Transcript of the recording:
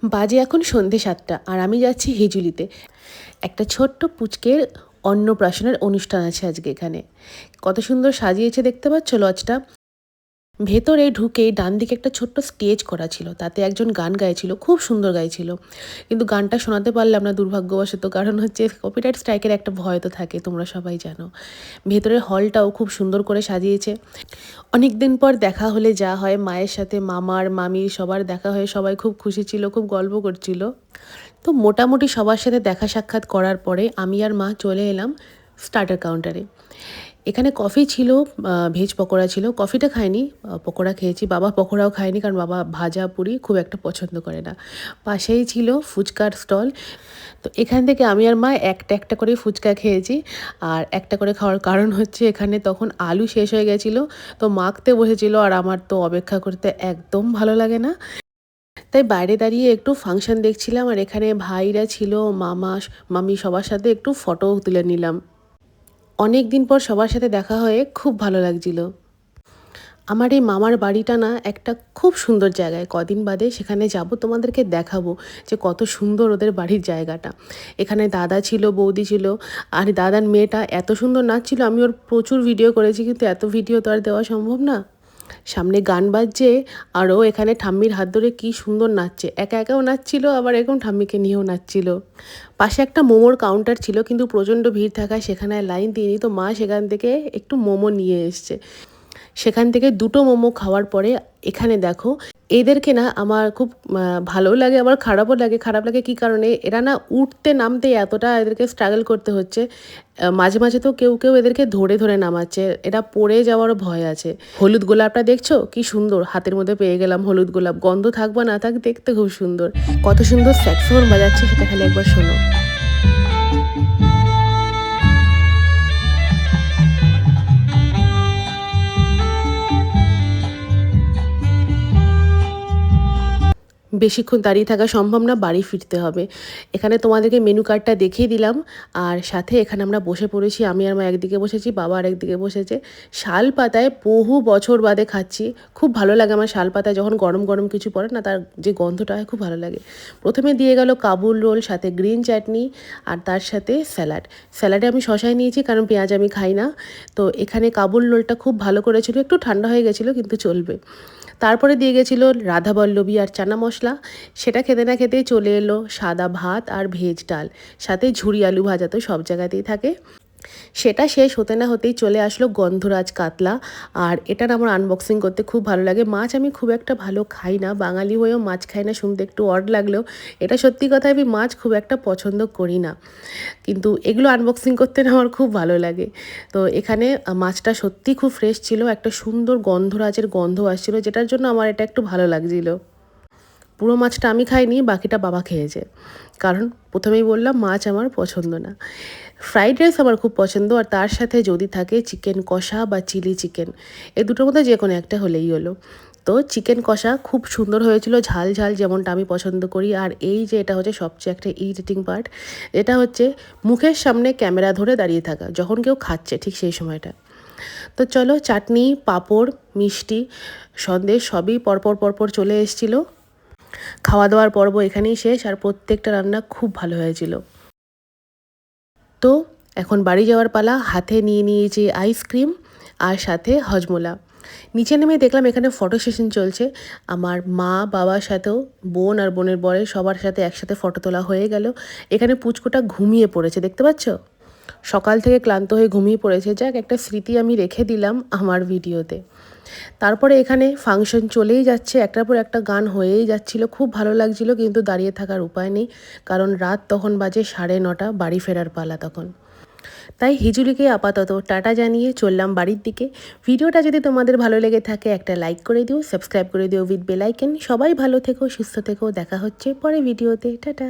বাজে এখন সন্ধে ৭টা আর আমি যাচ্ছি হিজুলিতে। একটা ছোট্ট পুচকের অন্নপ্রাশনের অনুষ্ঠান আছে আজকে এখানে। কত সুন্দর সাজিয়েছে দেখতে পাচ্ছ লজটা। ভেতরে ঢুকেই ডান দিকে একটা ছোট্ট স্টেজ করা ছিল, তাতে একজন গান গাইছিল, খুব সুন্দর গাইছিল, কিন্তু গানটা শোনাতে পারলাম না দুর্ভাগ্যবশত, কারণ হচ্ছে কপিরাইট স্ট্রাইকের একটা ভয় তো থাকে, তোমরা সবাই জানো। ভেতরের হলটাও খুব সুন্দর করে সাজিয়েছে। অনেক দিন পর দেখা হলে যা হয়, মায়ের সাথে মামার মামির সবার দেখা হয়ে সবাই খুব খুশি ছিল, খুব গল্প করছিল। তো মোটামুটি সবার সাথে দেখা সাক্ষাৎ করার পরে আমি আর মা চলে এলাম স্টার্টার কাউন্টারে। এখানে কফি ছিল, ভেজ পকোড়া ছিল, কফিটা খাইনি, পকোড়া খেয়েছি। বাবা পকোড়াও খায়নি, কারণ বাবা ভাজা পুরি খুব একটা পছন্দ করে না। পাশেই ছিল ফুচকার স্টল। তো এখান থেকে আমি আর মা একটা একটা করে ফুচকা খেয়েছি। আর একটা করে খাওয়ার কারণ হচ্ছে এখানে তখন আলু শেষ হয়ে গেছিলো, তো মাখতে বসেছিল, আর আমার তো অপেক্ষা করতে একদম ভালো লাগে না। তাই বাইরে দাঁড়িয়ে একটু ফাংশন দেখছিলাম, আর এখানে ভাইরা ছিল, মামা মামি সবার সাথে একটু ফটোও তুলে নিলাম। অনেক দিন পর সবার সাথে দেখা হয়ে খুব ভালো লাগছিল। আমার এই মামার বাড়িটা না একটা খুব সুন্দর জায়গায়, কদিন বাদে সেখানে যাব, তোমাদেরকে দেখাবো যে কত সুন্দর ওদের বাড়ির জায়গাটা। এখানে দাদা ছিল, বৌদি ছিল, আর দাদার মেয়েটা এত সুন্দর নাচছিল, আমি ওর প্রচুর ভিডিও করেছি, কিন্তু এত ভিডিও তো আর দেওয়া সম্ভব না। সামনে গান বাজছে, আরও এখানে ঠাম্মির হাত ধরে কী সুন্দর নাচছে, একা একাও নাচছিল, আবার এরকম ঠাম্মিকে নিয়েও নাচছিল। পাশে একটা মোমোর কাউন্টার ছিল, কিন্তু প্রচণ্ড ভিড় থাকায় সেখানে লাইন দিইনি, তো মা সেখান থেকে একটু মোমো নিয়ে এসছে। সেখান থেকে দুটো মোমো খাওয়ার পরে এখানে দেখো, এদেরকে না আমার খুব ভালোও লাগে, আবার খারাপও লাগে। খারাপ লাগে কী কারণে, এরা না উঠতে নামতে এতটা এদেরকে স্ট্রাগল করতে হচ্ছে। মাঝে মাঝে তো কেউ কেউ এদেরকে ধরে ধরে নামাচ্ছে, এরা পড়ে যাওয়ারও ভয় আছে। হলুদ গোলাপটা দেখছো কি সুন্দর, হাতের মধ্যে পেয়ে গেলাম হলুদ গোলাপ, গন্ধ থাকবো না থাক, দেখতে খুব সুন্দর। কত সুন্দর স্যাক্সোফোন বাজাচ্ছে সেটা খালি একবার শোনো। বেশিক্ষণ দাঁড়িয়ে থাকা সম্ভব না, বাড়ি ফিরতে হবে। এখানে তোমাদেরকে মেনু কার্ডটা দেখিয়ে দিলাম, আর সাথে এখানে আমরা বসে পড়েছি। আমি আর মা একদিকে বসেছি, বাবা আর একদিকে বসেছে। শাল পাতায় বহু বছর বাদে খাচ্ছি, খুব ভালো লাগে আমার শাল পাতায় যখন গরম গরম কিছু পড়ে না, তার যে গন্ধটা হয় খুব ভালো লাগে। প্রথমে দিয়ে গেল কাবুল রোল, সাথে গ্রিন চাটনি, আর তার সাথে স্যালাড। স্যালাডে আমি শশাই নিয়েছি, কারণ পেঁয়াজ আমি খাই না। তো এখানে কাবুল রোলটা খুব ভালো করেছিল, একটু ঠান্ডা হয়ে গেছিলো কিন্তু চলবে। তারপরে দিয়ে গেছিলো রাধাবল্লভী আর চানা মশলা। সেটা খেতে না খেতেই চলে এলো সাদা ভাত আর ভেজ ডাল, সাথে ঝুরি আলু ভাজা তো সব জায়গাতেই থাকে। সেটা শেষ হতে না হতেই চলে আসলো গন্ধরাজ কাতলা, আর এটার আমার আনবক্সিং করতে খুব ভালো লাগে। মাছ আমি খুব একটা ভালো খাই না, বাঙালি হয়েও মাছ খাই না, শুনতে একটু অড লাগলেও এটা সত্যি কথা, আমি মাছ খুব একটা পছন্দ করি না, কিন্তু এগুলো আনবক্সিং করতে না আমার খুব ভালো লাগে। তো এখানে মাছটা সত্যি খুব ফ্রেশ ছিল, একটা সুন্দর গন্ধরাজের গন্ধ আসছিল, যেটার জন্য আমার এটা একটু ভালো লাগছিল। পুরো মাছটা আমি খাইনি, বাকিটা বাবা খেয়েছে, কারণ প্রথমেই বললাম মাছ আমার পছন্দ না। ফ্রাইড রাইস আমার খুব পছন্দ, আর তার সাথে যদি থাকে চিকেন কষা বা চিলি চিকেন, এই দুটোর মধ্যে যে কোনো একটা হলেই হলো। তো চিকেন কষা খুব সুন্দর হয়েছিল, ঝাল ঝাল যেমনটা আমি পছন্দ করি। আর এই যে এটা হচ্ছে সবচেয়ে একটা ইরিটেটিং পার্ট, এটা হচ্ছে মুখের সামনে ক্যামেরা ধরে দাঁড়িয়ে থাকা যখন কেউ খাচ্ছে ঠিক সেই সময়টা। তো চলো, চাটনি, পাঁপড়, মিষ্টি, সন্দেশ সবই পরপর পরপর চলে এসেছিলো। খাওয়া দাওয়ার পর্ব এখানেই শেষ, আর প্রত্যেকটা রান্না খুব ভালো হয়েছিল। তো এখন বাড়ি যাওয়ার পালা। হাতে নিয়ে নিয়েছি আইসক্রিম আর সাথে হজমোলা। নিচে নেমে দেখলাম এখানে ফটো সেশন চলছে। আমার মা বাবার সাথেও, বোন আর বোনের বরের সবার সাথে একসাথে ফটো তোলা হয়ে গেল। এখানে পুচকুটা ঘুমিয়ে পড়েছে, দেখতে পাচ্ছ, সকাল থেকে ক্লান্ত হয়ে ঘুমিয়ে পড়েছে। যাক, একটা স্মৃতি আমি রেখে দিলাম আমার ভিডিওতে। তারপরে এখানে ফাংশন চলেই যাচ্ছে, একটার পর একটা গান হয়েই যাচ্ছিল, খুব ভালো লাগছিল, কিন্তু দাঁড়িয়ে থাকার উপায় নেই, কারণ রাত তখন বাজে 9:30, বাড়ি ফেরার পালা তখন। তাই হিজুলিকে আপাতত টাটা জানিয়ে চললাম বাড়ির দিকে। ভিডিওটা যদি তোমাদের ভালো লেগে থাকে একটা লাইক করে দিও, সাবস্ক্রাইব করে দিও উইথ বেল আইকন। সবাই ভালো থেকো, সুস্থ থেকো, দেখা হচ্ছে পরে ভিডিওতে। টাটা।